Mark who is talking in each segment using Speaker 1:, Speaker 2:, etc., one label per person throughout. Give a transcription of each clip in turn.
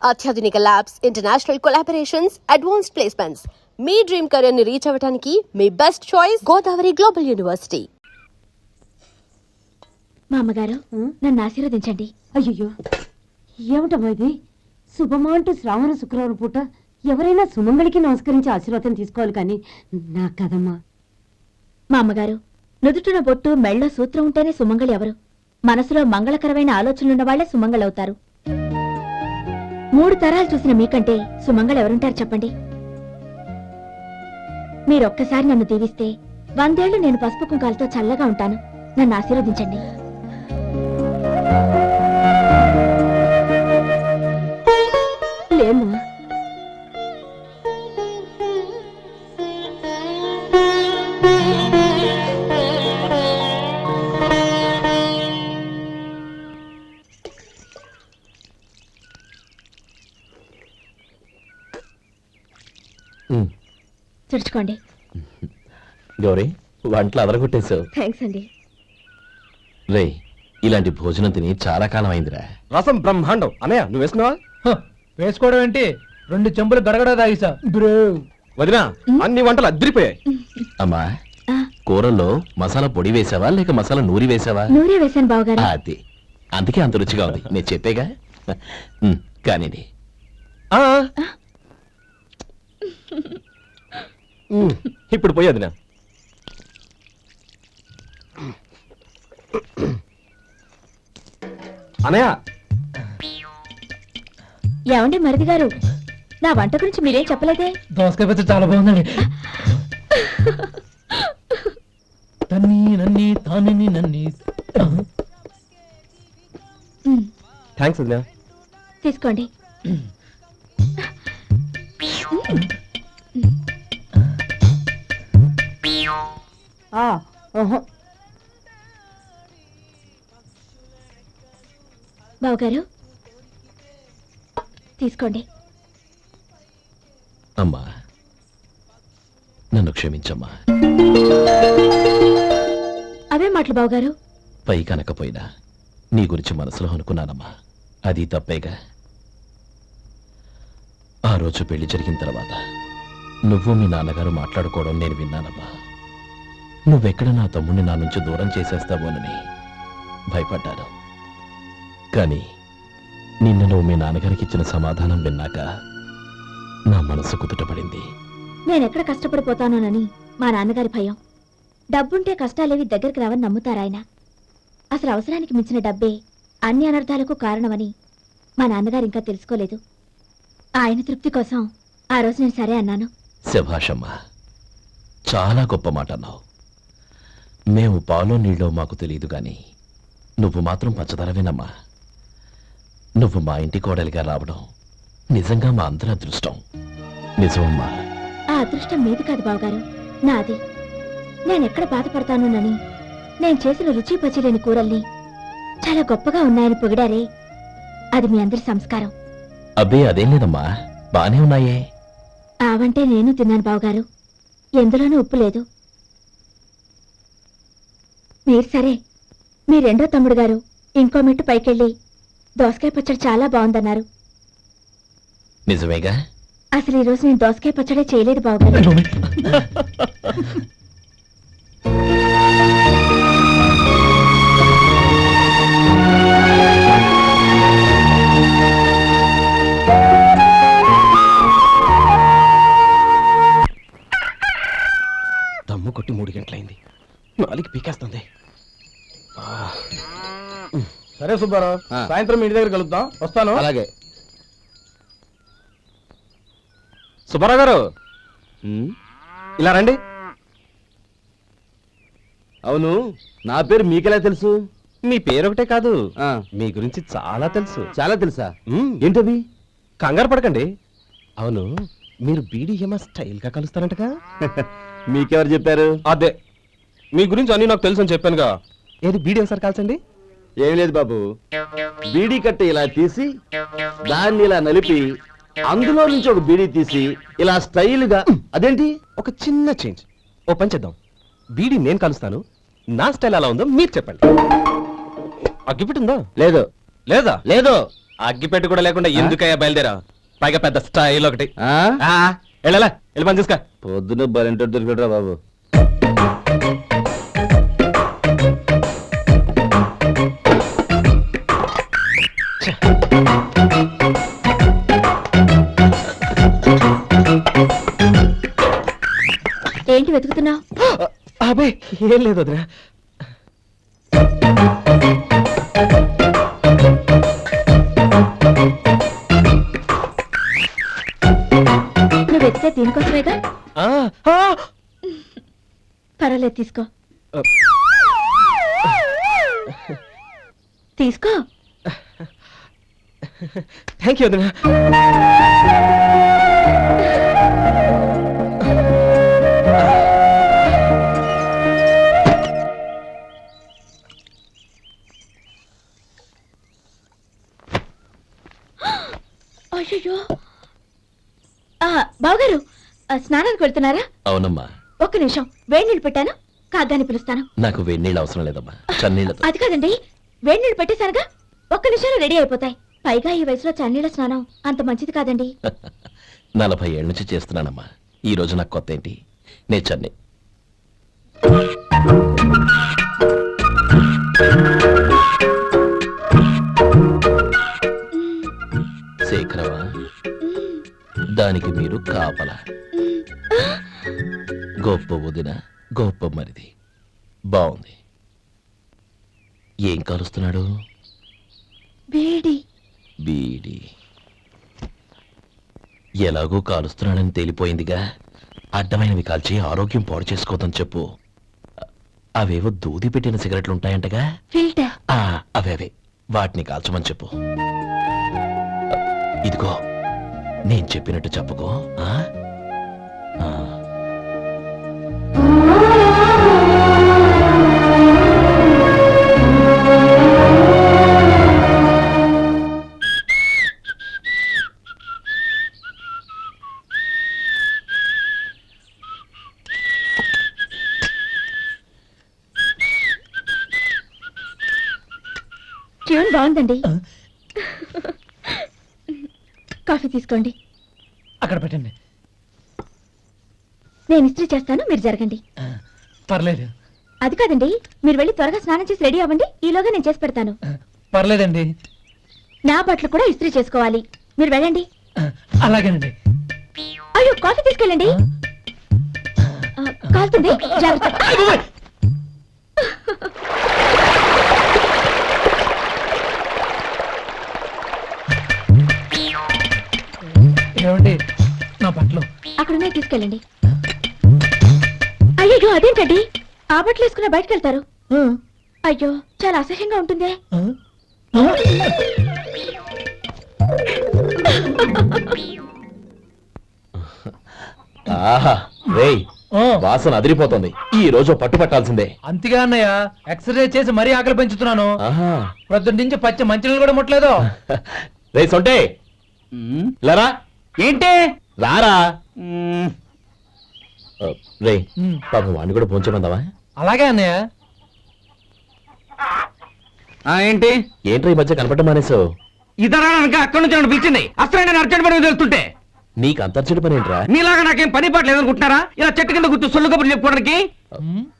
Speaker 1: అత్యాధునిక labs, international collaborations, advanced placements. మీ dream career ని రీచ్ అవ్వడానికి మీ best choice Godavari global university.
Speaker 2: మా అమ్మగారు నన్ను ఆశీర్వదించండి.
Speaker 3: అయ్యో ఏమిటమ్మా ఇది? శుభమా అంటూ శ్రావణ శుక్రవారం పూట ఎవరైనా సుమంగళికి నమస్కరించి ఆశీర్వాదం తీసుకోవాలి కానీ నా కదమ్మా.
Speaker 2: మా అమ్మగారు నుదుటిన బొట్టు మెళ్ళో సూత్రం ఉంటేనే సుమంగళి ఎవరు? మనసులో మంగళకరమైన ఆలోచనలున్న వాళ్లే సుమంగళవుతారు. 3 తరాలు చూసిన మీకంటే సుమంగళ ఎవరుంటారు చెప్పండి? మీరొక్కసారి నన్ను దీవిస్తే 100 ఏళ్లు నేను పసుపు కుంకాలతో చల్లగా ఉంటాను. నన్ను ఆశీర్వదించండి.
Speaker 3: లేమ్మా,
Speaker 2: తుడుచుకోండి.
Speaker 4: గౌరీ, వంటలు అదరగొట్టేశావు.
Speaker 2: థ్యాంక్స్ అండి.
Speaker 4: రే, ఇలాంటి భోజనం తిని చాలా కాలం అయిందిరా.
Speaker 5: రసం బ్రహ్మాండం. అన్నయ్య నువ్వు వేసుకున్నావా?
Speaker 6: వేసుకోవడం ఏంటి, 2 చెంబులు గడగడ తాగిసా.
Speaker 5: వదినా, అన్ని వంటలు అద్దరిపోయాయి.
Speaker 4: అమ్మా, కూరల్లో మసాలా పొడి వేసావా లేక మసాలా నూరి వేసావా?
Speaker 2: నూరే వేశాను బావగారు.
Speaker 4: అది అందుకే అంత రుచిగా ఉంది. నేను చెప్పేగా. కానివ్వండి.
Speaker 5: ఇప్పుడు పోయి వదినా. అన్నయ్య,
Speaker 2: ఏమండి మరిది గారు, నా వంట గురించి మీరేం చెప్పలేదే?
Speaker 6: దోసకాయ పచ్చడి చాలా బాగుందండి. తన్ని నన్ని తాని నన్ని.
Speaker 5: థ్యాంక్స్ వదినా.
Speaker 2: తీసుకోండి. బావగారు తీసుకోండి.
Speaker 4: అమ్మా, నన్ను క్షమించమ్మా.
Speaker 2: అవే మాటలు బావగారు.
Speaker 4: పై కనకపోయినా నీ గురించి మనసులో అనుకున్నానమ్మా. అది తప్పేగా. ఆ రోజు పెళ్లి జరిగిన తర్వాత నువ్వు మీ నాన్నగారు మాట్లాడుకోవడం నేను విన్నానమ్మా. నువ్వెక్కడ నా తమ్ముడిని నా నుంచి దూరం చేసేస్తావోనని భయపడ్డాను. కానీ నిన్న నువ్వు మీ నాన్నగారికి ఇచ్చిన సమాధానం విన్నాక నా మనసు కుదుటపడింది.
Speaker 2: నేనెక్కడ కష్టపడిపోతానోనని మా నాన్నగారి భయం. డబ్బుంటే కష్టాలేవి దగ్గరికి రావని నమ్ముతారాయన. అసలు అవసరానికి మించిన డబ్బే అన్ని అనర్థాలకు కారణమని మా నాన్నగారు ఇంకా తెలుసుకోలేదు. ఆయన తృప్తి కోసం ఆ రోజు నేను సరే అన్నాను.
Speaker 4: శభాషమ్మా, చాలా గొప్ప మాట అన్నావు. మేము పాలో నీళ్ళో మాకు తెలియదు గాని నువ్వు మాత్రం పచ్చదనవేనమ్మా. నువ్వు మా ఇంటి కోడలిగా రావడం నిజంగా మా అందరి అదృష్టం. నిజమమ్మా.
Speaker 2: ఆ అదృష్టం మీది కాదు బావగారు, నాది. నేనెక్కడ బాధపడతానోనని నేను చేసిన రుచి పచిలేని కూరల్ని చాలా గొప్పగా ఉన్నాయని పొగిడారే, అది మీ అందరి సంస్కారం.
Speaker 4: అబ్బే అదేం లేదమ్మా, బానే ఉన్నాయే.
Speaker 2: ఆవంటే నేను తిన్నాను బావగారు, ఎందులోనూ ఉప్పు లేదు. మీరు సరే, మీ రెండో తమ్ముడు గారు ఇంకో మెట్టు పైకెళ్ళి దోసకాయ పచ్చడి చాలా బాగుందన్నారు.
Speaker 4: నిజమేగా?
Speaker 2: అసలు ఈరోజు నేను దోసకాయ పచ్చడే చేయలేదు బావగారు.
Speaker 5: దమ్ము కొట్టి 3 గంటలైంది. 4 పీకేస్తుంది.
Speaker 6: సరే సుబ్బారావు, సాయంత్రం ఇంటి దగ్గర కలుద్దాం. వస్తాను.
Speaker 5: అలాగే. సుబ్బారావు గారు, ఇలా రండి.
Speaker 7: అవును, నా పేరు మీకెలా తెలుసు?
Speaker 5: మీ పేరు ఒకటే కాదు, మీ గురించి చాలా తెలుసు.
Speaker 7: చాలా తెలుసా? ఏంటది?
Speaker 5: కంగారు పడకండి. అవును, మీరు బీడీఎంఆ స్టైల్ గా కలుస్తారంటగా?
Speaker 7: మీకెవరు చెప్పారు?
Speaker 5: అదే, మీ గురించి అన్ని నాకు తెలుసు అని చెప్పానుగా. ఏది బీడీఎం సార్ కాల్చండి.
Speaker 7: ఏం లేదు బాబు, బీడీ కట్ట ఇలా తీసి దాన్ని ఇలా నలిపి అందులో నుంచి ఒక బీడీ తీసి ఇలా స్టైల్గా. అదేంటి?
Speaker 5: ఒక చిన్న చేంజ్. ఓ పని చేద్దాం, బీడీ నేను కలుస్తాను, నా స్టైల్ ఎలా ఉందో మీరు చెప్పండి. అగ్గిపెట్టిందా?
Speaker 7: లేదు.
Speaker 5: లేదా?
Speaker 7: లేదు.
Speaker 5: అగ్గిపెట్టు కూడా లేకుండా ఎందుకయ్యా బయలుదేరా? పైగా పెద్ద స్టైల్ ఒకటి. వెళ్ళాలా వెళ్ళి పని చూసుకో.
Speaker 7: పొద్దున బలింటో దొరికడరా బాబు.
Speaker 2: ఏంటి వెతుకుతున్నావు?
Speaker 5: అబే ఏం లేదు వదినా.
Speaker 2: నువ్వు వెతికే దీనికోసమేగా.
Speaker 5: ఆ, ఆ.
Speaker 2: పర్వాలేదు, తీసుకో తీసుకో.
Speaker 5: థ్యాంక్ యూ వదినా.
Speaker 2: అయ్యో, బావగారు స్నానానికి వెళ్తున్నారా?
Speaker 4: అవునమ్మా.
Speaker 2: ఒక్క నిమిషం, వేడి నీళ్ళు పెట్టాను, కాగ్గాని పిలుస్తాను.
Speaker 4: నాకు వెన్నీళ్ళు అవసరం లేదమ్మా, చన్నీళ్ళతో.
Speaker 2: అది కాదండి, వేడి నీళ్ళు పెట్టేశానుగా, ఒక్క నిమిషంలో రెడీ అయిపోతాయి. పైగా ఈ వయసులో చన్నీళ్ళ స్నానం అంత మంచిది కాదండి.
Speaker 4: 40 ఏళ్ళ నుంచి చేస్తున్నానమ్మా. ఈ రోజు నాకు కొత్త ఏంటి? నే చన్నీ. శేఖరవా, దానికి మీరు కాపల. గొప్ప వదిన, గొప్ప మరిది. బాగుంది. ఏం కాలుస్తున్నాడు?
Speaker 2: వేడి.
Speaker 4: బీడి. ఎలాగో కాలుస్తున్నాడని తేలిపోయిందిగా. అడ్డమైనవి కాల్చి ఆరోగ్యం పాడు చేసుకోదని చెప్పు. అవేవో దూది పెట్టిన సిగరెట్లు ఉంటాయంటగా.
Speaker 2: ఫిల్టర్.
Speaker 4: అవే వాటిని కాల్చమని చెప్పు. ఇదిగో నేను చెప్పినట్టు చెప్పుకో. ఆ? ఆ.
Speaker 2: ట్యూన్ బాగుందండి. కాఫీ తీసుకోండి.
Speaker 6: అక్కడ పెట్టండి.
Speaker 2: నేను ఇస్త్రీ చేస్తాను, మీరు జరగండి.
Speaker 6: పర్లేదు.
Speaker 2: అది కాదండి, మీరు వెళ్ళి త్వరగా స్నానం చేసి రెడీ అవ్వండి, ఈలోగా నేను చేసి పెడతాను.
Speaker 6: పర్లేదండి.
Speaker 2: నా బట్టలు కూడా ఇస్త్రీ చేసుకోవాలి, మీరు వెళ్ళండి.
Speaker 6: అలాగేనండి.
Speaker 2: అయ్యో, కాఫీ తీసుకెళ్ళండి. కాలుతుంది, జాగ్రత్త.
Speaker 6: ఏమండి, నా బట్టలు
Speaker 2: అక్కడున్నాయి, తీసుకెళ్ళండి. అయ్యో, అదేంటండి, ఆ బట్టలు వేసుకున్న బయటకు వెళ్తారు? అయ్యో, చాలా అసహ్యంగా ఉంటుందే.
Speaker 4: ఆహా రేయ్, వాసన అదిరిపోతుంది. ఈ రోజు పట్టు పట్టాల్సిందే.
Speaker 6: అంతిగా అన్నయ్య, ఎక్సర్సైజ్ చేసి మరీ ఆకలి పెంచుతున్నాను.
Speaker 4: ఆహా.
Speaker 6: ప్రొద్దున నుంచి పచ్చి మంచినీళ్ళు కూడా ముట్టలేదు.
Speaker 4: రే సొంటే, లరా
Speaker 6: ఏంటి?
Speaker 4: రారా. రే పాపం వాడిని కూడా పోంచమందావా?
Speaker 6: అలాగే అన్నయ్య.
Speaker 5: ఏంటి
Speaker 4: ఏంట్రా ఈ మధ్య కనపడటం మానేసావు?
Speaker 5: ఇతరా అక్కడి నుంచి నన్ను పిలిచింది. అసలు నేను అర్జెంట్ పని వెళ్తుంటే
Speaker 4: నీకు అంతర్చడి పని ఏంట్రా?
Speaker 5: నీలాగా నాకేం పని పాట లేదనుకుంటున్నారా? ఇలా చెట్టు కింద కూర్చో సొల్లు కబుర్లు చెప్పుకోవడానికి.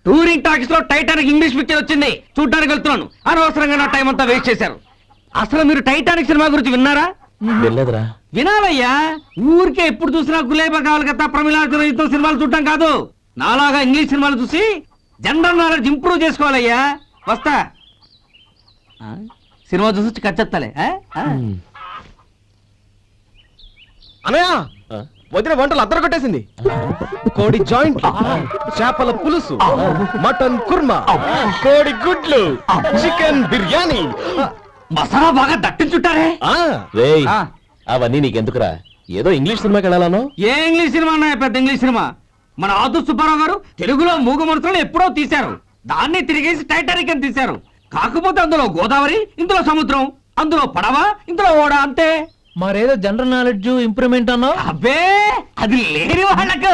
Speaker 5: టూరింగ్ టాకీస్ లో టైటానిక్ ఇంగ్లీష్ పిక్చర్ వచ్చింది, చూడ్డానికి వెళ్తున్నాను. అనవసరంగా నా టైం అంతా వేస్ట్ చేశారు. అసలు మీరు టైటానిక్ సినిమా గురించి విన్నారా?
Speaker 4: వెళ్ళలేదురా.
Speaker 5: వినాలయ్యా, ఊరికే ఎప్పుడు చూసినా గులేబా కావాలి కదా, ప్రమిళార్జున సినిమాలు చూడటం కాదు. నాలాగా ఇంగ్లీష్ సినిమాలు చూసి జనరల్ నాలెడ్జ్ ఇంప్రూవ్ చేసుకోవాలయ్యా. వస్తా. సినిమా చూసి కచ్చెత్తాలే.
Speaker 7: అనయా, వదిన వంటలు అద్దరు కొట్టేసింది. కోడి జాయింట్, చేపల పులుసు, మటన్ కుర్మా, కోడి గుడ్లు, చికెన్ బిర్యానీ,
Speaker 5: మసాలా బాగా దట్టించుంటారే.
Speaker 4: రేయ్ అవన్నీ నీకెందుకురా? ఏదో ఇంగ్లీష్ సినిమాకి వెళ్ళాలను.
Speaker 5: ఏ ఇంగ్లీష్ సినిమా అన్నాయా? పెద్ద ఇంగ్లీష్ సినిమా. మన ఆదు సుబ్బారావు గారు తెలుగులో మూగ మనుషులను ఎప్పుడో తీశారు. దాన్ని తిరిగేసి టైటానిక్ అని తీశారు. కాకపోతే అందులో గోదావరి, ఇందులో సముద్రం, అందులో పడవ, ఇందులో ఓడ, అంతే.
Speaker 6: మరేదో జనరల్ నాలెడ్జ్ ఇంప్రూవ్మెంట్ అన్నావు.
Speaker 5: అబ్బే, అది లేని వాళ్ళకు,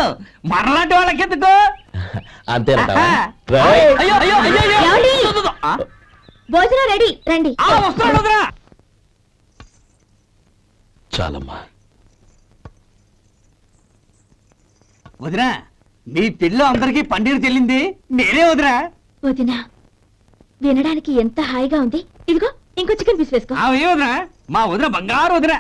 Speaker 5: మరలాంటి వాళ్ళకి ఎందుకు?
Speaker 4: అంతేనంటావా?
Speaker 5: అయ్యో, అయ్యో, అయ్యో, అయ్యో.
Speaker 2: ఏమండి?
Speaker 5: ఆ?
Speaker 2: భోజనం రెడీ, రండి.
Speaker 5: వస్తున్నాడు వదరా.
Speaker 4: చాలమ్మా.
Speaker 5: వదినా, మీ పిల్ల అందరికీ పన్నీరు చెల్లింది నేనే వదినా.
Speaker 2: వదినా వినడానికి ఎంత హాయిగా ఉంది. ఇదిగో ఇంకో చికెన్ పీస్ వేసుకో.
Speaker 5: ఆమె వదినా, మా వదిన బంగారు వదినా.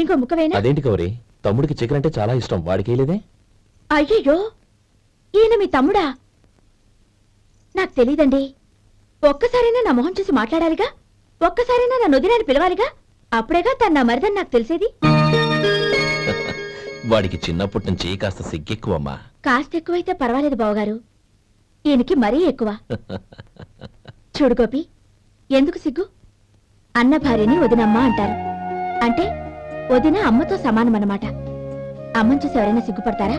Speaker 2: ఇంకో ముక్క వేనా?
Speaker 4: అదేంటి గౌరీ, తమ్ముడికి చికెన్ అంటే చాలా ఇష్టం, వాడికి లేదే?
Speaker 2: అయ్యయ్యో, ఈయన మీ తమ్ముడా? నాకు తెలీదండి. ఒక్కసారైనా నా మొహం చూసి మాట్లాడాలిగా, ఒక్కసారైనా నా నొదినాన్ని పిలవాలిగా, అప్పుడేగా తన నా మరిదని నాకు తెలిసేది.
Speaker 4: వాడికి చిన్నప్పటి నుంచి కాస్త సిగ్గెక్కువమ్మా.
Speaker 2: కాస్త ఎక్కువైతే పర్వాలేదు బావగారు, ఈయనకి మరీ ఎక్కువ. చూడు గోపి, ఎందుకు సిగ్గు? అన్న భార్యని వదినమ్మ అంటారు. అంటే వదిన అమ్మతో సమానమన్నమాట. అమ్మని చూసి ఎవరైనా సిగ్గుపడతారా?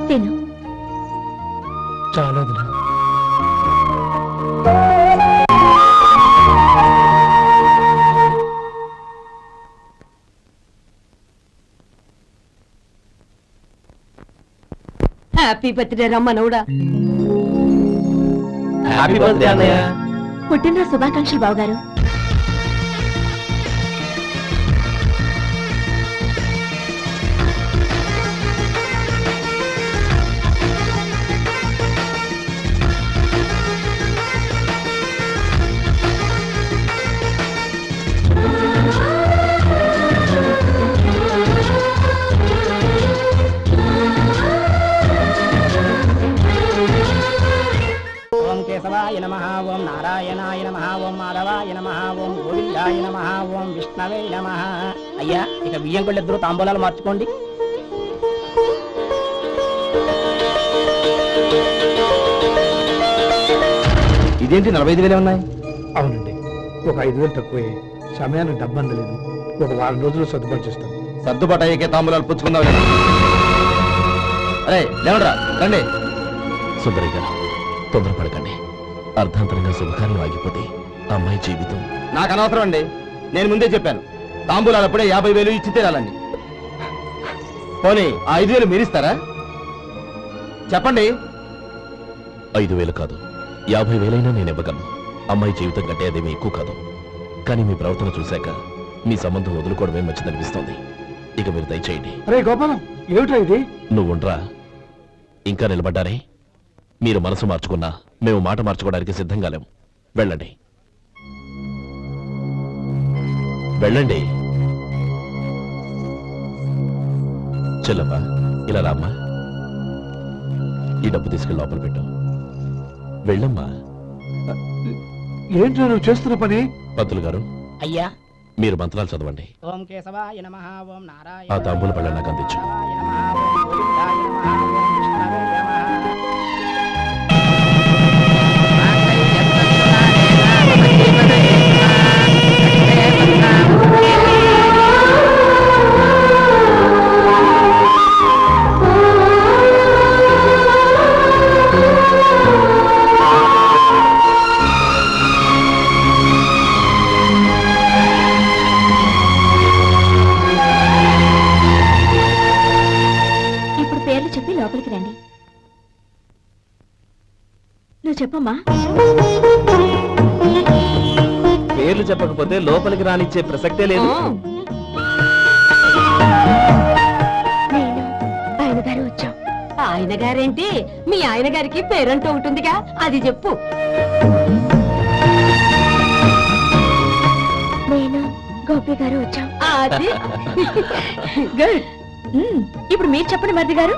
Speaker 2: తిను.
Speaker 6: చాలా
Speaker 3: హ్యాపీ బర్త్డే రమ్మనవుడా.
Speaker 4: హ్యాపీ బర్త్డే అన్నయ్య.
Speaker 2: పుట్టినరోజు శుభాకాంక్షలు బావగారు.
Speaker 8: ఓం కేశవాయ నమః, ఓం నారాయణాయ నమః, ఓం మాధవాయ నమః, ఓం గోవిందాయ నమః, ఓం విష్ణవే నమః. అయ్యా, ఇక బియ్యం కొళ్ళిద్దరూ తాంబూలాలు మార్చుకోండి.
Speaker 7: ఇదేంటి 45,000 ఉన్నాయి?
Speaker 6: అవునండి, ఒక 5,000 తక్కువే. సమయానికి డబ్బు అందలేదు. ఒక వారం రోజులు సర్దుబాటు చేస్తాం.
Speaker 7: సర్దుబాటు అయ్యాకే తాంబూలాలు పుచ్చుకుందాం. అరే లేవడరా, రండి.
Speaker 4: సుందరి గారు, తొందరపడకండి. అర్ధాంతరంగా శుభకార్యం ఆగిపోతే అమ్మాయి జీవితం.
Speaker 7: నాకు అనవసరం అండి, నేను ముందే చెప్పాను. తాంబూలాలప్పుడే 50,000 ఇచ్చి తీరాలండి. పోనీ ఆ 5,000 మీరిస్తారా? చెప్పండి.
Speaker 4: 5,000 కాదు, 50,000 నేను ఇవ్వగలను. అమ్మాయి జీవితం కంటే అదేమీ ఎక్కువ కాదు. కానీ మీ ప్రవర్తన చూశాక మీ సంబంధం వదులుకోవడమే మంచిదనిపిస్తోంది. ఇక మీరు దయచేయండి.
Speaker 6: అరే గోపాలం, ఏమిటా ఇది?
Speaker 4: నువ్వుండ్రా. ఇంకా నిలబడ్డారే? మీరు మనసు మార్చుకున్నా మేము మాట మార్చుకోవడానికి సిద్ధంగా లేము. వెళ్ళండి, వెళ్ళండి. చెల్లమ్మా, ఇలా రామ్మా. ఈ డబ్బు తీసుకెళ్ళి లోపల పెట్టు. వెళ్ళమ్మా.
Speaker 6: ఏంటో నువ్వు చేస్తున్న పని?
Speaker 4: పంతులు గారు,
Speaker 8: అయ్యా,
Speaker 4: మీరు మంత్రాలు చదవండి.
Speaker 8: ఓం కేశవాయ నమః, ఓం నారాయణ
Speaker 4: ఆ తాంబూల పళ్ళ నాకు అందించు.
Speaker 8: నమః, ఓం గోవిందాయ నమః, ఓం విష్ణవే నమః.
Speaker 2: ఇప్పుడు పేర్లు చెప్పి లోపలికి రండి. నువ్వు చెప్పమ్మా.
Speaker 4: పేర్లు చెప్పకపోతే లోపలికి రానిచ్చే ప్రసక్తే లేదు.
Speaker 2: నేను ఆయన గారు వచ్చాం.
Speaker 3: ఆయన గారేంటి, మీ ఆయన గారికి పేరంటూ ఉంటుందిగా, అది చెప్పు.
Speaker 2: నేను గోపి గారు వచ్చాం.
Speaker 3: అది గుడ్.
Speaker 2: ఇప్పుడు మీరు చెప్పండి మరిది గారు.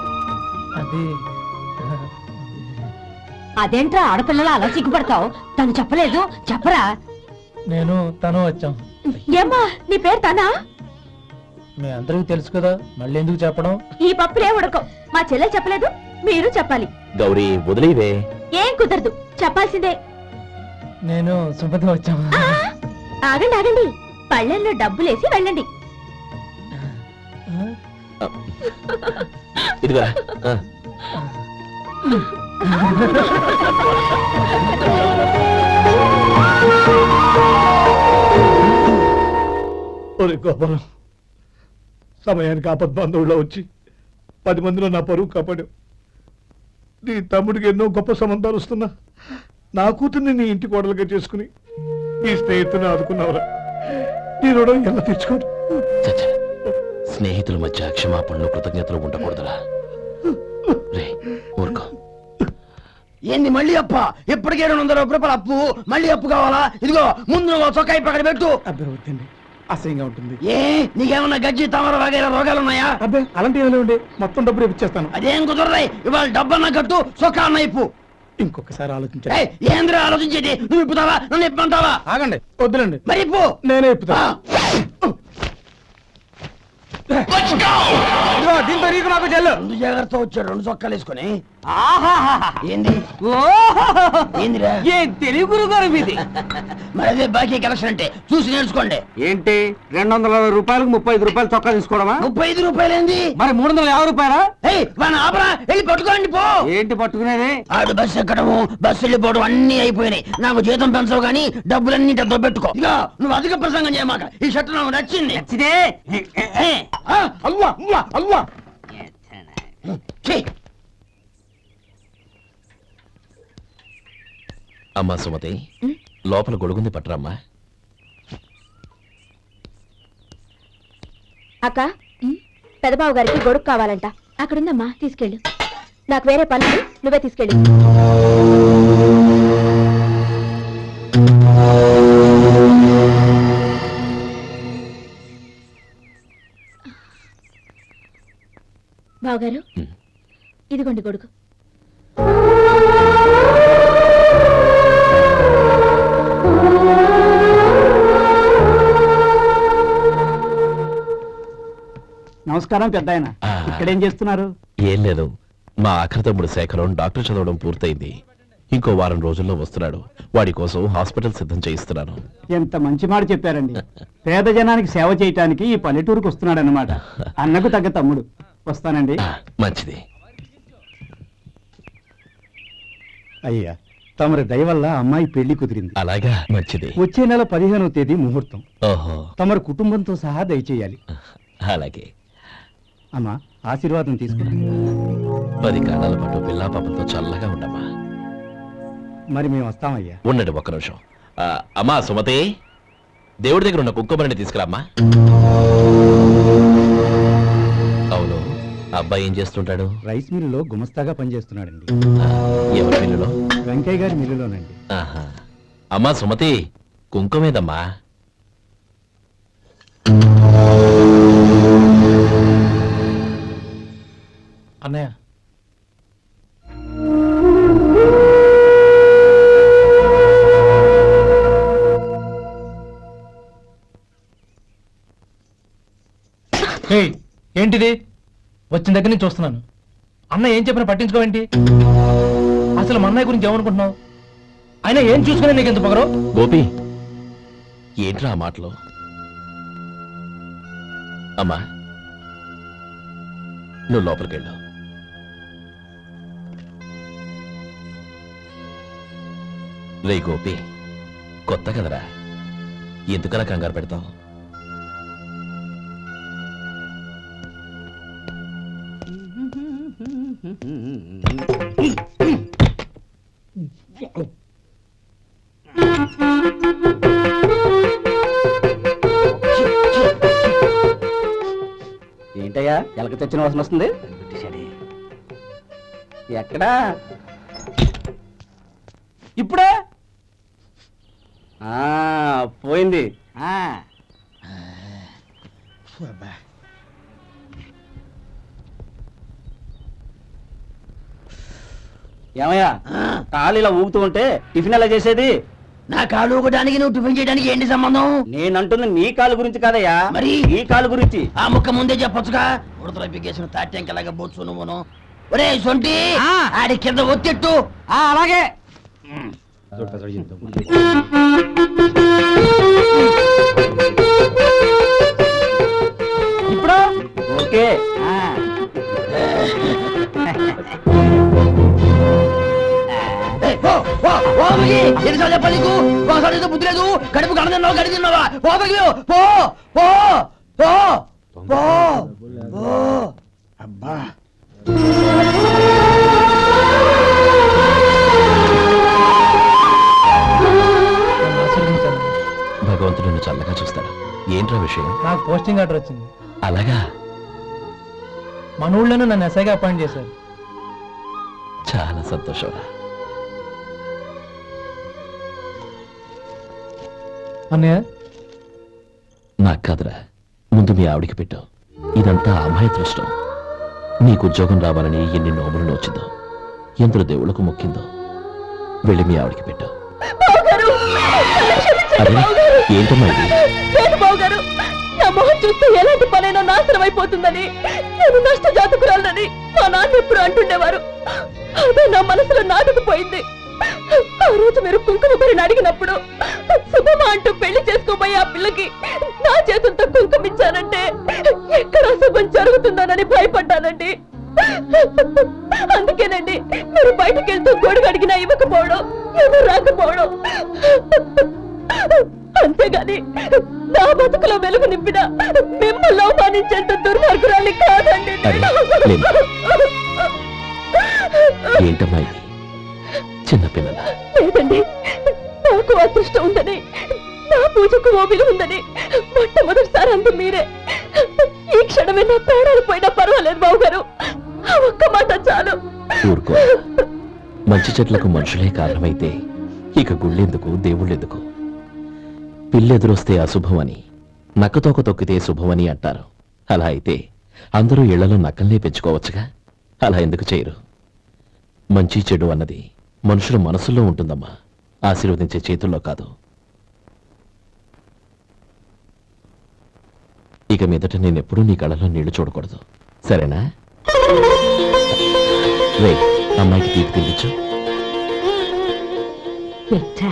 Speaker 6: అది
Speaker 3: అదేంట్రా ఆడపిల్లలు అలా సిగ్గుపడతావు? తను చెప్పలేదు, చెప్పరా.
Speaker 6: నేను తను వచ్చాం.
Speaker 2: ఏమ్మా, నీ పేరు తనా?
Speaker 6: మీ అందరికీ తెలుసు కదా, మళ్ళీ ఎందుకు చెప్పడం?
Speaker 2: ఈ పప్పులే ఉడకం. మా చెల్లె చెప్పలేదు, మీరు చెప్పాలి.
Speaker 4: గౌరీ, వదిలేవే.
Speaker 2: ఏం కుదరదు, చెప్పాల్సిందే.
Speaker 6: నేను సుమతి వచ్చాం.
Speaker 2: ఆ, ఆగండి ఆగండి, పళ్ళెల్లో డబ్బులేసి వెళ్ళండి.
Speaker 4: ఇదిగా
Speaker 2: ఆ
Speaker 6: ఒరే గోపాలం, సమయానికి ఆపద్బంధువుల్లో వచ్చి 10 మందిలో నా పరువు కాపాడావు. నీ తమ్ముడికి ఎన్నో గొప్ప సంబంధాలు వస్తున్నా నా కూతుర్ని నీ ఇంటి కోడలుగా చేసుకుని నీ స్నేహితుని ఆదుకున్నావురా. నీ రుణం ఎలా తీర్చుకోరు?
Speaker 4: చచ్చా, స్నేహితుల మధ్య క్షమాపణలు కృతజ్ఞతలు ఉండకూడదురా. రే ఊరుకో.
Speaker 8: ఏంది మళ్ళీ అప్ప? ఇప్పటికే 200 రూపాయల అప్పు, మళ్ళీ అప్పు కావాలా? ఇదిగో ముందు నువ్వు చొక్కా పక్కన పెట్టు.
Speaker 6: అబ్బే వద్దండి, అసహ్యంగా ఉంటుంది.
Speaker 8: ఏ నీకేమన్నా గజ్జి తమర వగైరా రోగాలు ఉన్నాయా?
Speaker 6: అబ్బే అలాంటి ఏమైనా ఉండే, మొత్తం డబ్బులు ఇప్పించేస్తాను.
Speaker 8: అదేం కుదరదాయి. ఇవాళ డబ్బన్నా కట్టు, చొక్కా అన్న ఇప్పు.
Speaker 6: ఇంకొకసారి ఆలోచించండి.
Speaker 8: ఏయ్, ఏంద్రా ఆలోచించేది? నువ్వు ఇప్పుతావా, నన్ను ఇప్పమంటావా?
Speaker 6: ఆగండి, వద్దులండి,
Speaker 8: మరి ఇప్పు.
Speaker 6: నేనే ఇప్పుతా. దీంతో నీకు నాకు చెల్లు.
Speaker 8: ముందు జాగ్రత్త వచ్చాడు 2 చొక్కాలు వేసుకొని.
Speaker 5: ఆహాహాహా.
Speaker 8: ఏంది ఏందిరా?
Speaker 5: ఏ తెలుగు గారు మీది?
Speaker 8: మరి అదే బాకీ కలెక్షన్ అంటే చూసి నేర్చుకోండి.
Speaker 5: ఏంటి 260 రూపాయలకు 35 రూపాయలు చొక్కా తీసుకోవడమా?
Speaker 8: 35 రూపాయలు ఏంది?
Speaker 5: మరి 350 రూపాయలా?
Speaker 8: ఏయ్ వాడిని ఆపరా, వెళ్ళి పట్టుకోండి పో.
Speaker 5: ఏంటి పట్టుకునేది?
Speaker 8: ఆడు బస్సు ఎక్కడము, బస్సు వెళ్ళిపోవడం అన్ని అయిపోయినాయి. నాకు జీతం పెంచవు గానీ డబ్బులన్నీ డబ్బు పెట్టుకో. ఇక నువ్వు అధిక ప్రసంగం చేయమాక. ఈ షర్ట్ నాకు నచ్చింది.
Speaker 5: నచ్చితే
Speaker 8: అల్వా అల్వా అల్వా. ఛీ,
Speaker 4: అమ్మా సుమతి, లోపల గొడుగుంది పట్టరమ్మా.
Speaker 2: అక్క పెదబాబు గారికి గొడుగు కావాలంట. అక్కడుందమ్మా, తీసుకెళ్ళు. నాకు వేరే పనులు, నువ్వే తీసుకెళ్ళు. బావగారు, ఇదిగోండి గొడుగు.
Speaker 8: నమస్కారం పెద్ద ఆయన. ఇక్కడేం చేస్తున్నారు?
Speaker 4: ఏం లేదు, మా ఆఖరి తమ్ముడు శేఖరం డాక్టర్ చదవడం పూర్తయింది. ఇంకో వారం రోజుల్లో వస్తున్నాడు. వాడి కోసం హాస్పిటల్ సిద్ధం చేయిస్తున్నాను.
Speaker 8: ఎంత మంచి మాట చెప్పారండి. పేద జనానికి సేవ చేయటానికి ఈ పల్లెటూరుకు వస్తున్నాడు అన్నమాట. అన్నకు తగ్గ తమ్ముడు. వస్తానండి.
Speaker 4: మంచిది.
Speaker 9: అయ్యా, తమరి దయ వల్ల అమ్మాయి పెళ్లి కుదిరింది.
Speaker 4: అలాగా, మంచిది.
Speaker 9: వచ్చే నెల 15వ తేదీ ముహూర్తం.
Speaker 4: ఓహో,
Speaker 9: తమరి కుటుంబంతో సహా దయచేయాలి.
Speaker 4: అలాగే.
Speaker 9: అమ్మా, ఆశీర్వాదం తీసుకురా.
Speaker 4: 10 కాలాల పాటు పిల్లా పాపంతో చల్లగా ఉండమ్మా.
Speaker 9: మరి మేము వస్తామయ్యా.
Speaker 4: ఉండండి ఒక్క నిమిషం. అమ్మా సుమతి, దేవుడి దగ్గర ఉన్న కుంకుమని తీసుకురామ్మా. అవును, అబ్బాయి ఏం చేస్తుంటాడు?
Speaker 9: రైస్ మిల్లులో గుమస్తాగా పనిచేస్తున్నాడండి.
Speaker 4: ఎవరి మిల్లులో?
Speaker 9: వెంకయ్య గారి మిల్లులోనండి.
Speaker 4: ఆహా. అమ్మా సుమతి, కుంకుమేదమ్మా.
Speaker 6: అన్నయ్య,
Speaker 10: ఏంటిది? వచ్చిన దగ్గర నుంచి చూస్తున్నాను. అన్న ఏం చెప్పినా పట్టించుకోవేంటి? అసలు మా అన్నయ్య గురించి ఏమనుకుంటున్నావు? ఆయన ఏం చూసుకునే నీకు ఎంత పొగరు?
Speaker 4: గోపి, ఏంట్రా ఆ మాటలు? అమ్మా, నువ్వు లోపలికి వెళ్ళు. రే గోపి, కొత్త కదరా, ఎందుకలా కంగారు పెడతావు?
Speaker 8: ఏంటయ్యా ఎలక తెచ్చిన వాసన వస్తుంది? ఎక్కడా? ఇప్పుడే పోయింది. ఏమయ్యా, కాలు ఇలా ఊగుతూ ఉంటే టిఫిన్ ఎలా చేసేది? నా కాలు ఊగడానికి నువ్వు టిఫిన్ చేయడానికి ఏంటి సంబంధం? నేనంటుంది నీ కాలు గురించి కాదయ్యా, మరి ఈ కాలు గురించి. ఆ ముక్క ముందే చెప్పొచ్చుగా. ఉడతలో పిగేసిన తాట్యంకలాగా బొచ్చు నువ్వును. ఒరే సొంటి, ఆడి కింద ఒత్తిట్టు. అలాగే. ఇప్పుడు ఓకే. ఇది ఎన్నిసార్లు చెప్పాలి నీకు? ఒకసారి అయితే బుద్ధి లేదు. కడుపు గడ తిన్నావా, గడి తిన్నావా? పో పో పో పో పో పో.
Speaker 9: అబ్బా
Speaker 10: నన్ను ఆశీర్వదించాను.
Speaker 4: భగవంతుడు నిన్ను చల్లగా చూస్తాడు. ఏంట్రా విషయం?
Speaker 10: నాకు పోస్టింగ్ ఆర్డర్ వచ్చింది.
Speaker 4: అలాగా?
Speaker 10: మన ఊళ్ళోనే నన్ను ఎస్ఐగా అపాయింట్ చేశారు.
Speaker 4: చాలా సంతోషంరా.
Speaker 10: అన్నయ్య,
Speaker 4: నాకు కాదురా, ముందు మీ ఆవిడికి పెట్టు. ఇదంతా అమ్మాయి దృష్టం. నీకు ఉద్యోగం రావాలని ఎన్ని నోములు నోచిందో, ఎందరు దేవుళ్లకు మొక్కిందో. వెళ్ళి మీ ఆవిడికి పెట్టు. అరే ఏంటమ్మా ఇది?
Speaker 2: బావగారు, నా మొహం చూస్తే ఎలాంటి పనైనా నాశనం అయిపోతుందని, నేను నష్ట జాతకురాలని మా నాన్న ఎప్పుడు అంటుండేవారు. అదే నా మనసులో నాటుకుపోయింది. ఆ రోజు మీరు కుంకుమ భరిని అడిగినప్పుడు శుభమా అంటూ పెళ్లి చేసుకోబోయే ఆ పిల్లకి నా చేతులతో కుంకుమ ఇచ్చానంటే ఎక్కడ శుభం జరుగుతుందోనని భయపడ్డానండి. అందుకేనండి మీరు బయటకు వెళ్తూ గొడుగు అడిగినా ఇవ్వకపోవడం, ఎవరు రాకపోవడం. అంతేగాని నా బతుకులో వెలుగు నింపిన మిమ్మల్ని అవమానించేంత దుర్మార్గురాలి కాదండి.
Speaker 4: అరే, ఏంటమ్మా ఇది? చిన్నపిల్లల
Speaker 2: లేదండి, నాకు అదృష్టం ఉందని, నా పూజకు ఓ విలువ ఉందని మొట్టమొదటిసారి అందు మీరే. ఈ క్షణమే నా ప్రాణాలు పోయినా పర్వాలేదు బావగారు, ఆ ఒక్క మాట చాలు.
Speaker 4: ఊరుకో. మంచి చెట్లకు మనుషులే కారణమైతే ఇక గుళ్ళెందుకు, దేవుళ్ళెందుకు? పిల్లెదురొస్తే అశుభమని, నక్కతోక తొక్కితే శుభమని అంటారు. అలా అయితే అందరూ ఇళ్లలో నక్కల్నే పెంచుకోవచ్చుగా. అలా ఎందుకు చేయరు? మంచి చెడు అన్నది మనుషుల మనసుల్లో ఉంటుందమ్మా, ఆశీర్వదించే చేతుల్లో కాదు. ఇక మీదట నేనెప్పుడూ నీ కళ్ళలో నీళ్లు చూడకూడదు, సరేనా? రే, అమ్మాయికి తీపి తినిపించు.
Speaker 3: పెట్టా.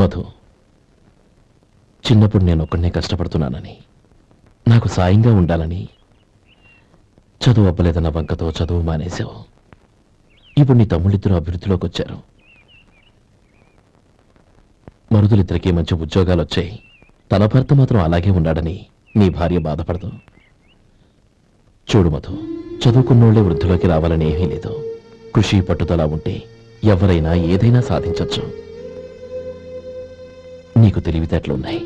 Speaker 4: మధు, చిన్నప్పుడు నేను ఒక్కడనే కష్టపడుతున్నానని, నాకు సాయంగా ఉండాలని చదువు అవ్వలేదన్న వంకతో చదువు మానేశావు. ఇప్పుడు నీ తమ్ముళ్ళిద్దరూ అభివృద్ధిలోకి వచ్చారు. మరుదులిద్దరికీ మంచి ఉద్యోగాలు వచ్చాయి. తన భర్త మాత్రం అలాగే ఉన్నాడని నీ భార్య బాధపడదు. చూడు మధు, చదువుకున్నోళ్లే వృద్ధిలోకి రావాలని ఏమీ లేదు. కృషి పట్టుదల ఉంటే ఎవరైనా ఏదైనా సాధించొచ్చు. నీకు తెలివితేటలున్నాయి.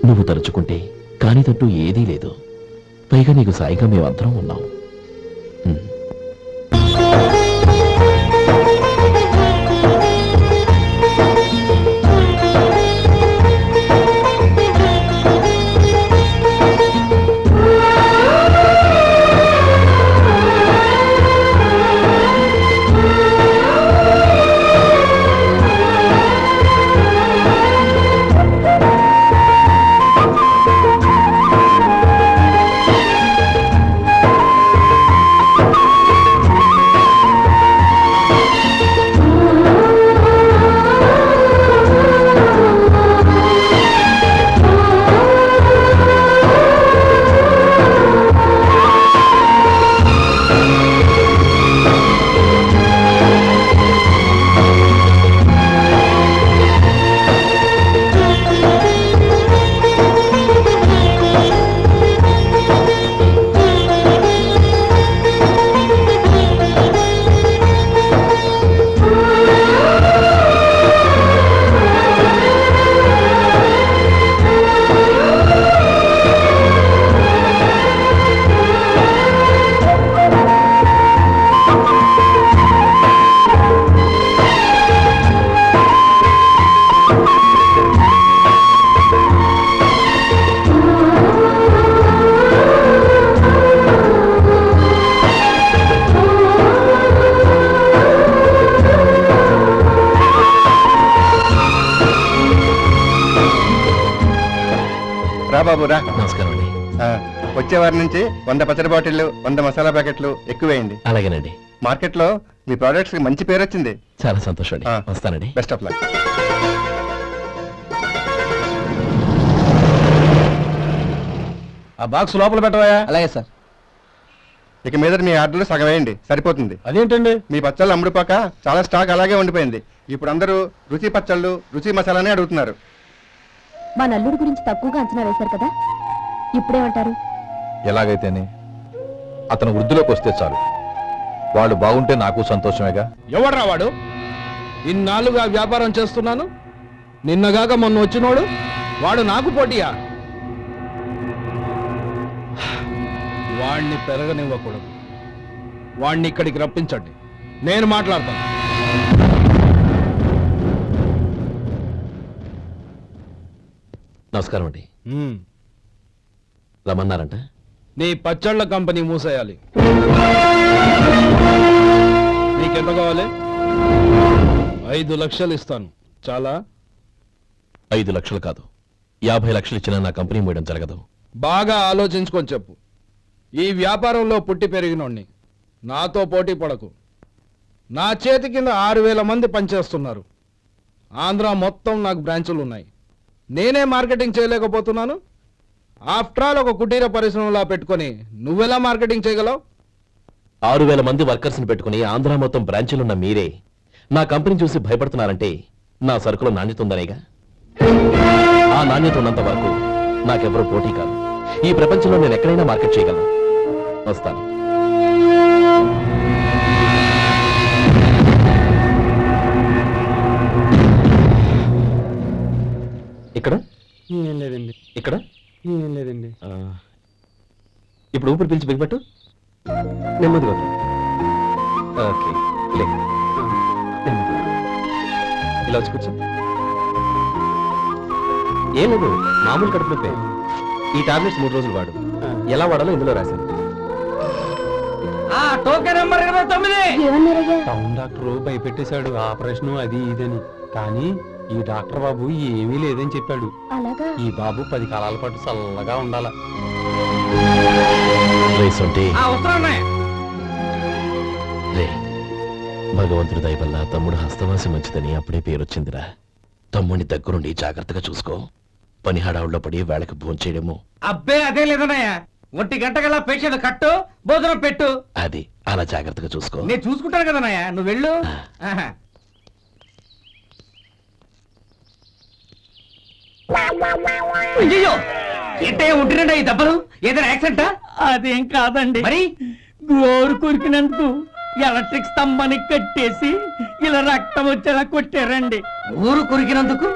Speaker 4: నువ్వు తలుచుకుంటే కానిదంటూ ఏదీ లేదు. పైగా నీకు సాయిగా మేమందరం ఉన్నాం.
Speaker 7: బాబు రా.
Speaker 4: నమస్కారం అండి.
Speaker 7: వచ్చే వారి నుంచి 100 పచ్చడి బాటిళ్లు, 100 మసాలా ప్యాకెట్లు ఎక్కువేయండి.
Speaker 4: అలాగేనండి.
Speaker 7: మార్కెట్లో మీ ప్రోడక్ట్స్ కి మంచి పేరు వచ్చింది.
Speaker 4: చాలా సంతోషం అండి.
Speaker 7: ఆ.
Speaker 4: వస్తానండి.
Speaker 7: Best of luck.
Speaker 10: ఆ బాక్స్ లోపల పెట్టవా?
Speaker 8: అలాగే సార్.
Speaker 7: ఇక మీద మీ ఆర్డర్లు సగం వేయండి, సరిపోతుంది.
Speaker 10: అదేంటండి?
Speaker 7: మీ పచ్చళ్ళు అమ్ముడుపోక చాలా స్టాక్ అలాగే ఉండిపోయింది. ఇప్పుడు అందరూ రుచి పచ్చళ్ళు, రుచి మసాలానే అడుగుతున్నారు.
Speaker 2: మా నల్లుడి గురించి తక్కువగా అంచనా వేశారు కదా, ఇప్పుడేమంటారు?
Speaker 6: ఎలాగైతేనే అతను వృద్ధిలోకి వస్తే చాలు. వాళ్ళు బాగుంటే నాకు సంతోషమేగా.
Speaker 10: ఎవడ్రా వాడు? ఇన్నాళ్ళుగా వ్యాపారం చేస్తున్నాను, నిన్నగాక మొన్న వచ్చినోడు వాడు నాకు పోటీయా? వాణ్ణి పెరగనివ్వకూడదు. వాణ్ణి ఇక్కడికి రప్పించండి, నేను మాట్లాడతాను.
Speaker 4: నమస్కారం అండి.
Speaker 10: ఉమ్,
Speaker 4: రమ్మన్నారంట.
Speaker 10: నీ పచ్చళ్ళ కంపెనీ మూసేయాలి. నీకెంత కావాలి? 5 లక్షలు ఇస్తాను. చాలా?
Speaker 4: 5 లక్షలు కాదు, 50 లక్షలు ఇచ్చినా నా కంపెనీ మూయడం జరగదు.
Speaker 10: బాగా ఆలోచించుకొని చెప్పు. ఈ వ్యాపారంలో పుట్టి పెరిగినోణ్ణి, నాతో పోటీ పడకు. నా చేతి కింద 6,000 మంది పనిచేస్తున్నారు. ఆంధ్ర మొత్తం నాకు బ్రాంచులు ఉన్నాయి. నేనే మార్కెటింగ్ చేయలేకపోతున్నాను. ఆఫ్టర్ ఆల్ ఒక కుటీర పరిశ్రమలా పెట్టుకొని నువ్వెలా మార్కెటింగ్ చేయగలవు?
Speaker 4: 6,000 మంది వర్కర్స్ని పెట్టుకుని ఆంధ్ర మొత్తం బ్రాంచీలున్న మీరే నా కంపెనీ చూసి భయపడుతున్నారంటే నా సరుకులో నాణ్యత ఉందనేగా. ఆ నాణ్యత ఉన్నంత వరకు నాకెవరూ పోటీ కాదు. ఈ ప్రపంచంలో నేను ఎక్కడైనా మార్కెట్ చేయగలను. వస్తాను. ఇక్కడ
Speaker 9: ఏం లేదండి,
Speaker 4: ఇక్కడ
Speaker 9: ఏం లేదండి.
Speaker 4: ఇప్పుడు ఊపిరి పీల్చి బిగబట్టు. నెమ్మదిగా వద్దు. ఓకే, లే. నెమ్మదిగా. ఇలా వచ్చి కూర్చో. ఏం లేదు, మామూలు కడుపు నొప్పే. ఈ టాబ్లెట్స్ 3 రోజులు వాడు. ఎలా వాడాలో ఇందులో రాశాను.
Speaker 5: Token number 29.
Speaker 2: ఏమన్నారయ్యా?
Speaker 9: టౌన్ డాక్టర్ భయపెట్టేశాడు, ఆపరేషన్ అది ఇదని. కానీ ఈ డాక్టర్ బాబు ఏమీ లేదని చెప్పాడు.
Speaker 2: అలాగా?
Speaker 9: ఈ బాబు 10 కాలాల పాటు చల్లగా ఉండాల.
Speaker 4: రే, భగవంతుడి దయ వల్ల తమ్ముడు హస్తవాసి మంచిదని అప్పుడే పేరొచ్చిందిరా. తమ్ముడిని దగ్గరుండి జాగ్రత్తగా చూసుకో. పని హడావుల్లో పడి వేళకు భోంచేయడము.
Speaker 5: అబ్బే అదే లేదన్నయ్య. 1 గంటకల్లా పేషెంట్ కట్టు, భోజనం పెట్టు.
Speaker 4: అది అలా జాగ్రత్తగా చూసుకో.
Speaker 5: నేను చూసుకుంటాను కదన్నయ్య, నువ్వు వెళ్ళు. ఆహా. అయ్యో, ఏంటయ్యా ఉంటున్నాడా ఈ దెబ్బలు? ఏదైనా యాక్సిడెంటా?
Speaker 8: అదేం కాదండి,
Speaker 5: మరి
Speaker 8: గోరు కొరికినందుకు ఎలక్ట్రిక్ స్తంభాన్ని కట్టేసి ఇలా రక్తం వచ్చేలా కొట్టారండి.
Speaker 5: ఊరు కొరికినందుకు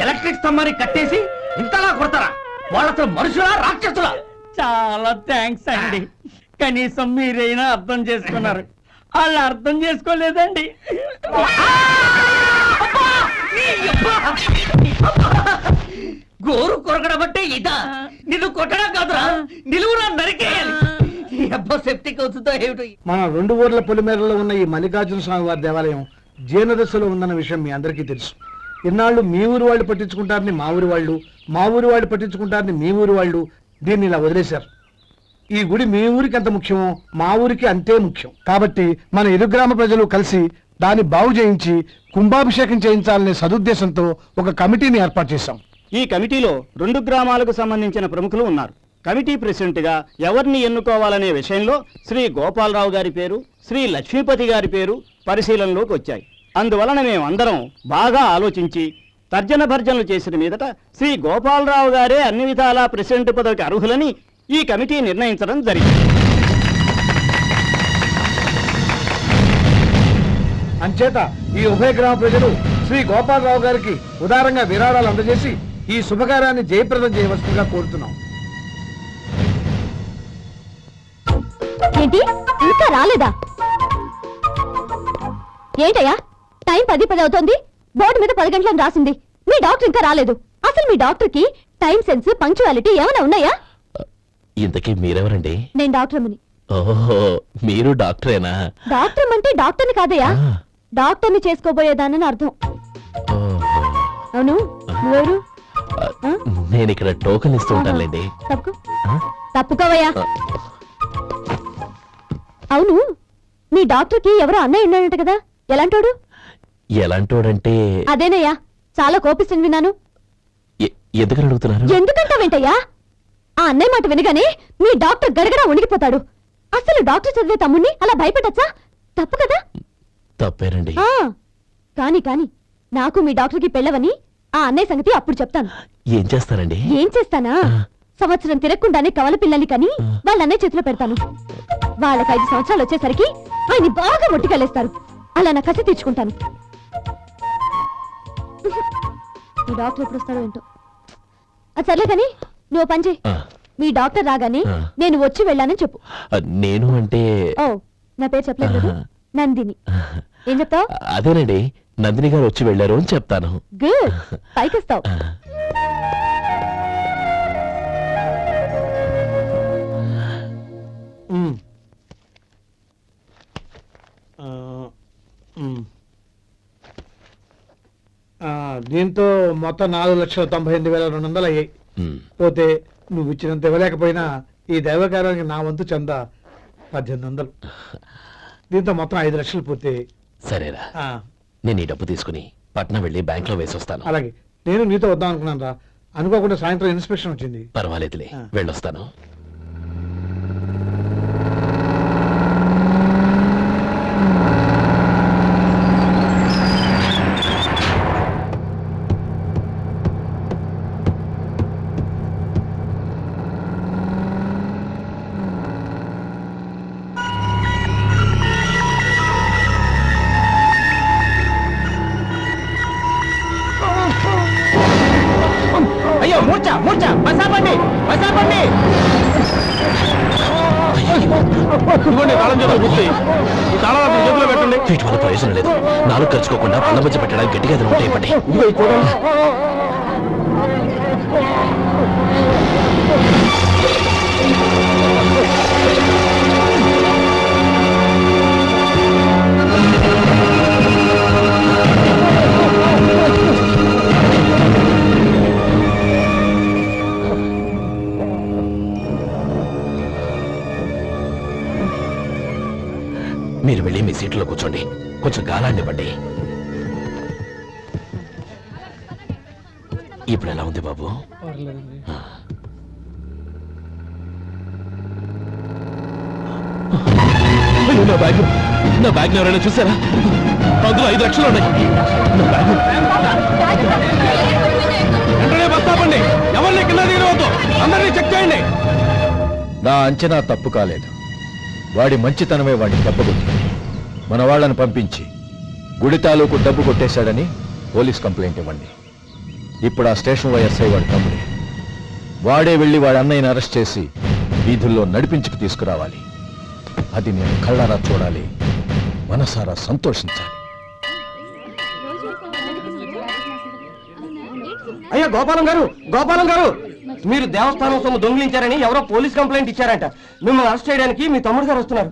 Speaker 5: ఎలక్ట్రిక్ స్తంభాన్ని కట్టేసి ఇంతలా కొడతారా? వాళ్ళతో మనుషులా, రాక్షసులా?
Speaker 8: చాలా థ్యాంక్స్ అండి, కనీసం మీరైనా అర్థం చేసుకున్నారు. వాళ్ళు అర్థం చేసుకోలేదండి.
Speaker 5: గోరు కొరకడం అంటే ఇదా? నిన్ను కొట్టడం కాదురా, నిలువురా నరికేయాలి. ఈ అబ్బా సెప్టిక్ అవుతుందో ఏమిటో.
Speaker 11: మన 2 ఊర్ల పొలిమేరలో ఉన్న ఈ మల్లికార్జున స్వామి వారి దేవాలయం జీర్ణదశలో ఉందన్న విషయం మీ అందరికీ తెలుసు. ఇన్నాళ్ళు మీ ఊరు వాళ్ళు పట్టించుకుంటారని మా ఊరి వాళ్ళు, మా ఊరి వాళ్ళు పట్టించుకుంటారని మీ ఊరి వాళ్ళు దీన్ని ఇలా వదిలేశారు. ఈ గుడి మీ ఊరికి ఎంత ముఖ్యమో మా ఊరికి అంతే ముఖ్యం. కాబట్టి మన ఇరు గ్రామ ప్రజలు కలిసి దాన్ని బాగు చేయించి కుంభాభిషేకం చేయించాలనే సదుద్దేశంతో ఒక కమిటీని ఏర్పాటు చేశాం.
Speaker 8: ఈ కమిటీలో 2 గ్రామాలకు సంబంధించిన ప్రముఖులు ఉన్నారు. కమిటీ ప్రెసిడెంట్ గా ఎవరిని ఎన్నుకోవాలనే విషయంలో శ్రీ గోపాలరావు గారి పేరు, శ్రీ లక్ష్మీపతి గారి పేరు పరిశీలనలోకి వచ్చాయి. అందువలన మేమందరం బాగా ఆలోచించి తర్జన భర్జనలు చేసిన మీదట శ్రీ గోపాలరావు గారే అన్ని విధాలా ప్రెసిడెంట్ పదవికి అర్హులని ఈ కమిటీ నిర్ణయించడం జరిగింది.
Speaker 11: అంచేత ఈ ఉభయ గ్రామ ప్రజలు శ్రీ గోపాలరావు గారికి ఉదారంగా విరాళాలు అందజేసి ఈ శుభకార్యాన్ని జయప్రదం చేయవలసిందిగా కోరుతున్నాం.
Speaker 2: ఏంటి, ఇంకా రాలేదా? ఏంటయ్యా, టైం 10 అవుతోంది. బోర్డు మీద 10 గంటలని రాసింది. మీ డాక్టర్ ఇంకా రాలేదు. అసలు మీ డాక్టర్ కి టైం సెన్స్, పంక్చువాలిటీ ఏమైనా ఉన్నాయా?
Speaker 4: ఇంతకీ మీరెవరండి?
Speaker 2: నేను డాక్టర్ని.
Speaker 4: ఓహో, మీరు డాక్టరేనా?
Speaker 2: డాక్టర్ అంటే డాక్టర్ని కాదయ్యా, డాక్టర్ని చేసుకోబోయేదానని అర్థం.
Speaker 4: ఓహో.
Speaker 2: అవును, నువ్వెవరు?
Speaker 4: నేను ఇక్కడ టోకెన్ ఇస్తూ ఉంటానులేండి.
Speaker 2: తప్పుకోవయ్యా. అవును, మీ డాక్టర్కి ఎవరో అన్నయ్య ఉన్నాడంట కదా, ఎలాంటోడు?
Speaker 4: ఎలాంటోడంటే
Speaker 2: అదేనయ్యా, చాలా కోపిస్తుంది విన్నాను.
Speaker 4: ఎందుకని అడుగుతున్నారు?
Speaker 2: ఎందుకంటావేంటయ్యా? ఆ అన్నయ్య మాట వినగానే మీ డాక్టర్ గడగడా ఉణిగిపోతాడు. అసలు డాక్టర్ చదివే తమ్ముణ్ణి అలా భయపెట్టచ్చా? తప్పు కదా?
Speaker 4: తప్పేనండి.
Speaker 2: కాని నాకు మీ డాక్టర్కి పెళ్ళవని ఆ అన్నయ్య సంగతి అప్పుడు చెప్తాను.
Speaker 4: ఏం చేస్తారండి?
Speaker 2: ఏం చేస్తానా? సంవత్సరం తిరగకుండానే కవల పిల్లల్ని కని వాళ్ళ అన్నయ్య చేతిలో పెడతాను. వాళ్ళకి 5 సంవత్సరాలు వచ్చేసరికి ఆయన్ని బాగా మొట్టికెళ్ళేస్తారు. అలా నా కసి తీర్చుకుంటాను. మీ డాక్టర్ ఎప్పుడు వస్తాడో ఏంటో. అది సర్లే కానీ నువ్వు పని చేయి. మీ డాక్టర్ రాగానే నేను వచ్చి వెళ్ళానని చెప్పు.
Speaker 4: నేను అంటే
Speaker 2: ఓ, నా పేరు చెప్పలేదు కదా, నందిని. ఏం చెప్తావు?
Speaker 4: అదేనండి, నందిని గారు వచ్చి వెళ్ళారు అని చెప్తాను.
Speaker 2: గుడ్, పైకొస్తావు.
Speaker 11: దీంతో మొత్తం 4,98,200 అయ్యాయి. పోతే నువ్వు ఇచ్చినంత ఇవ్వలేకపోయినా ఈ దైవకార్యానికి నా వంతు చందా 1800. దీంతో మొత్తం 5 లక్షలు పూర్తయ్యాయి.
Speaker 4: సరేరా, నేను ఈ డబ్బు తీసుకుని పట్నం వెళ్ళి బ్యాంక్ లో వేసొస్తాను.
Speaker 11: అలాగే, నేను నీతో వద్దాం అనుకున్నాను రా, అనుకోకుండా సాయంత్రం ఇన్స్పెక్షన్ వచ్చింది.
Speaker 4: పర్వాలేదులే, వెళ్ళొస్తాను.
Speaker 8: అయ్యో, మూర్చా మూర్చా, బసాపండి బసాపండి.
Speaker 4: వీటి వల్ల ప్రయోజనం లేదు. 4 ఖర్చుకోకుండా పళ్ళ మధ్య పెట్టడానికి గట్టిగా ఏదైనా ఉంటే ఇవ్వండి. మీరు వెళ్ళి మీ సీట్లో కూర్చోండి, కొంచెం గాలాన్ని ఇవ్వండి. ఇప్పుడు ఎలా ఉంది బాబు? నా బ్యాగ్ ఎవరైనా చూసారా? అందులో 5 లక్షలు ఉన్నాయి. నా బ్యాగ్ వెంటనే బస్తాపండి, ఎవరిని కింద దిగవద్దు, అందరినీ చెక్ చేయండి.
Speaker 10: నా అంచనా తప్పు కాలేదు. వాడి మంచితనమే వాడిని దెబ్బకొట్టింది. మన వాళ్ళని పంపించి గుడి తాలూకు డబ్బు కొట్టేశాడని పోలీస్ కంప్లైంట్ ఇవ్వండి. ఇప్పుడు ఆ స్టేషన్ ఎస్ఐ వాడి తమ్ముడే. వాడే వెళ్ళి వాడి అన్నయ్యని అరెస్ట్ చేసి వీధుల్లో నడిపించుకు తీసుకురావాలి. అది నేను కళ్ళారా చూడాలి, మనసారా సంతోషించాలి.
Speaker 8: అయ్యా గోపాలం గారు, గోపాలం గారు, మీరు దేవస్థానం సొమ్ము దొంగిలించారని ఎవరో పోలీస్ కంప్లైంట్ ఇచ్చారంట. మిమ్మల్ని అరెస్ట్ చేయడానికి మీ తమ్ముడు గారు వస్తున్నారు.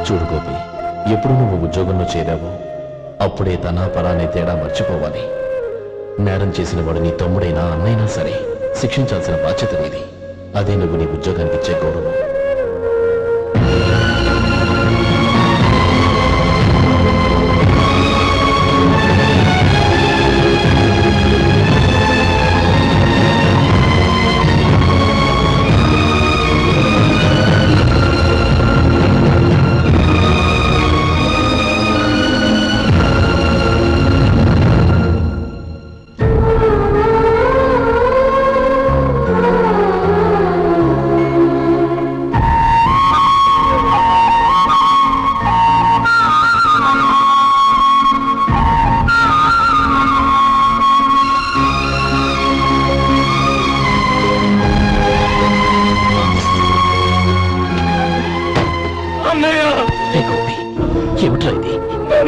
Speaker 4: చూడు గోపి, ఎప్పుడు నువ్వు ఉద్యోగంలో చేరావో అప్పుడే తన పరానే తేడా మర్చిపోవాలి. నేరం చేసిన వాడు నీ తమ్ముడైనా అన్నైనా సరే శిక్షించాల్సిన బాధ్యత నీది. అదే నువ్వు నీ ఉద్యోగానికి ఇచ్చే గౌరవం.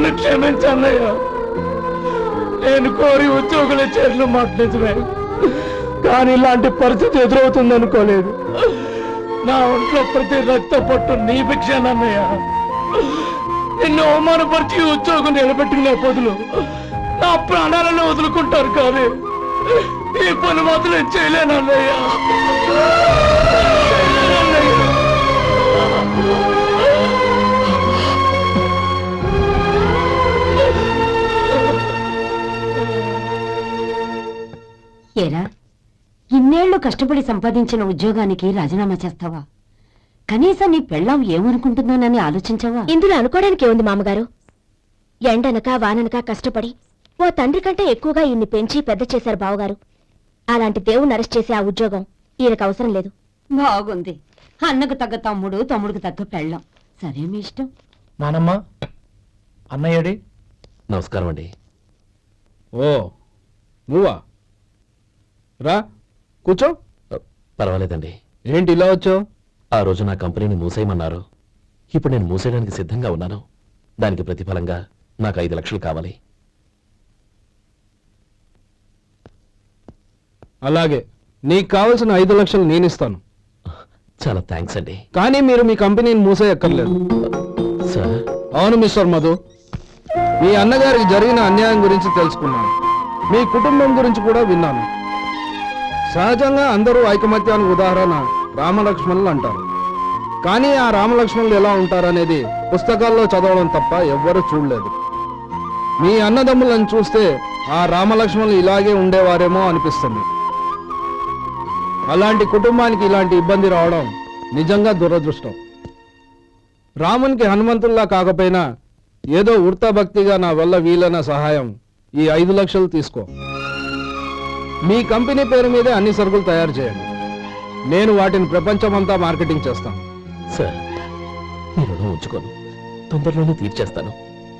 Speaker 6: నన్ను క్షమించన్నయ్య. నేను కోరి ఉద్యోగుల చేతులు మాట్లాడమే, కానీ ఇలాంటి పరిస్థితి ఎదురవుతుంది అనుకోలేదు. నా ఒంట్లో ప్రతి రక్త పట్టు నీ భిక్షనన్నయ్య. నిన్ను అవమానపరిచి ఉద్యోగం నిలబెట్టుకునే బదులు నా ప్రాణాలను వదులుకుంటారు, కానీ ఈ పని మాత్రం చేయలేనన్నయ్య.
Speaker 3: ఏరా, ఇన్నేళ్లు కష్టపడి సంపాదించిన ఉద్యోగానికి రాజీనామా చేస్తావా? కనీసం నీ పెళ్ళాం ఏమనుకుంటుందోనని ఆలోచించావా?
Speaker 2: ఇందులో అనుకోవడానికి ఏముంది మామగారు? ఎండనక వాననక కష్టపడి ఓ తండ్రి కంటే ఎక్కువగా ఈయన్ని పెంచి పెద్ద చేశారు బావగారు. అలాంటి దేవుణ్ణి అరెస్ట్ చేసే ఆ ఉద్యోగం ఈయనకు అవసరం లేదు.
Speaker 3: బాగుంది. అన్నకు తగ్గ తమ్ముడు, తమ్ముడికి తగ్గ పెళ్ళాం. సరే, మీ ఇష్టం.
Speaker 6: నానమ్మ, అన్నయ్యడి.
Speaker 4: నమస్కారం అండి.
Speaker 10: ఓ నువ్వా? రా కూర్చో.
Speaker 4: పర్వాలేదండి.
Speaker 10: ఏంటి ఇలా వచ్చావు?
Speaker 4: ఆ రోజు నా కంపెనీని మూసేయమన్నారు. ఇప్పుడు నేను మూసేయడానికి సిద్ధంగా ఉన్నాను. దానికి ప్రతిఫలంగా నాకు 5 లక్షలు కావాలి.
Speaker 10: అలాగే, నీకు కావలసిన 5 లక్షలు నేను ఇస్తాను.
Speaker 4: చాలా థ్యాంక్స్ అండి.
Speaker 10: కానీ మీరు మీ కంపెనీని మూసేయక్కర్లేదు.
Speaker 4: సార్,
Speaker 10: అవును మిస్టర్ మధు, మీ అన్నగారికి జరిగిన అన్యాయం గురించి తెలుసుకున్నాను. మీ కుటుంబం గురించి కూడా విన్నాను. సహజంగా అందరూ ఐకమత్యానికి ఉదాహరణ రామలక్ష్మణులు అంటారు. కానీ ఆ రామలక్ష్మణులు ఎలా ఉంటారనేది పుస్తకాల్లో చదవడం తప్ప ఎవ్వరూ చూడలేదు. మీ అన్నదమ్ములను చూస్తే ఆ రామలక్ష్మణులు ఇలాగే ఉండేవారేమో అనిపిస్తుంది. అలాంటి కుటుంబానికి ఇలాంటి ఇబ్బంది రావడం నిజంగా దురదృష్టం. రామునికి హనుమంతుల్లా కాకపోయినా ఏదో ఉడతాభక్తిగా నా వల్ల వీలైన సహాయం ఈ 5 లక్షలు తీసుకో. మీ కంపెనీ పేరు మీదే అన్ని సరుకులు తయారు చేయండి. నేను వాటిని ప్రపంచమంతా మార్కెటింగ్ చేస్తాను.
Speaker 4: సార్, మీ రుణం ఉంచుకోను. తొందరలోనే తీర్చేస్తాను.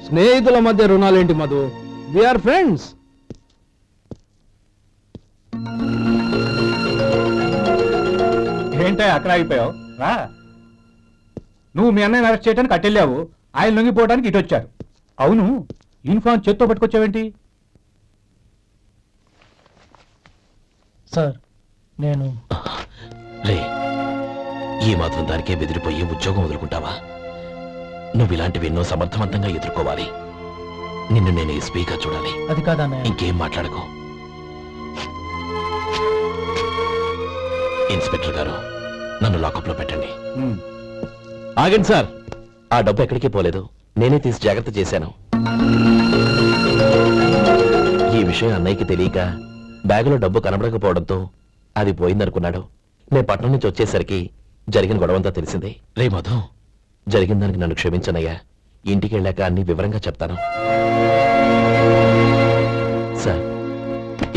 Speaker 10: స్నేహితుల మధ్య రుణాలేంటి మధు? We are friends.
Speaker 6: ఏంటో అక్కడ ఆగిపోయావు? రా. నువ్వు మీ అన్నయ్యని అరెస్ట్ చేయడానికి అట్టెళ్ళావు, ఆయన లొంగిపోవడానికి ఇటు వచ్చారు. అవును, యూనిఫామ్ చేత్తో పట్టుకొచ్చావేంటి?
Speaker 12: సార్, నేను
Speaker 4: రే, ఈ మాత్రం దానికే బెదిరిపోయి ఉద్యోగం వదులుకుంటావా? నువ్వు ఇలాంటివి ఎన్నో సమర్థవంతంగా ఎదుర్కోవాలి. నిన్ను నేను ఎస్పీగా చూడాలి.
Speaker 12: అది కాదన్నయ్య.
Speaker 4: ఇంకేం మాట్లాడకు. ఇన్స్పెక్టర్ గారు, నన్ను లాకప్లో పెట్టండి. ఆగండి సార్, ఆ డబ్బు ఎక్కడికి పోలేదు. నేనే తీసి జాగ్రత్త చేశాను. ఈ విషయం అన్నయ్యకి తెలియక బ్యాగులో డబ్బు కనబడకపోవడంతో అది పోయిందనుకున్నాడు. నేను పట్నం నుంచి వచ్చేసరికి జరిగిన గొడవంతా తెలిసింది. రే మధు, జరిగిన దానికి నన్ను క్షమించనయ్యా. ఇంటికి వెళ్ళాక అన్ని వివరంగా చెప్తాను. సార్,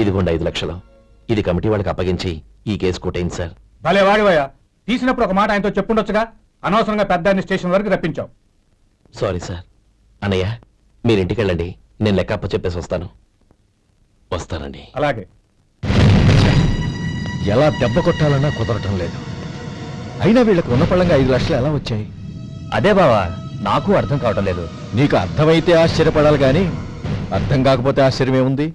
Speaker 4: ఇదిగోండి 5 లక్షలు. ఇది కమిటీ వాళ్ళకి అప్పగించి ఈ కేసు కొట్టేయండి సార్.
Speaker 6: భలే వాడివయ్యా, తీసినప్పుడు ఒక మాట ఆయనతో చెప్పుండొచ్చుగా. అనవసరంగా పెద్ద స్టేషన్ వరకు రప్పించావు.
Speaker 4: Sorry sir. అన్నయ్య, మీరు ఇంటికి వెళ్ళండి. నేను లెక్క అప్ప చెప్పేసి వస్తాను. వస్తానండి.
Speaker 6: అలాగే.
Speaker 7: ఎలా దెబ్బ కొట్టాలన్నా కుదరటం లేదు. అయినా వీళ్ళకు ఉన్నపళ్ళంగా 5 లక్షలు ఎలా వచ్చాయి? అదే బావా, నాకు అర్థం కావటం లేదు. నీకు అర్థమైతే ఆశ్చర్యపడాలి, కానీ అర్థం కాకపోతే ఆశ్చర్యం ఏముంది?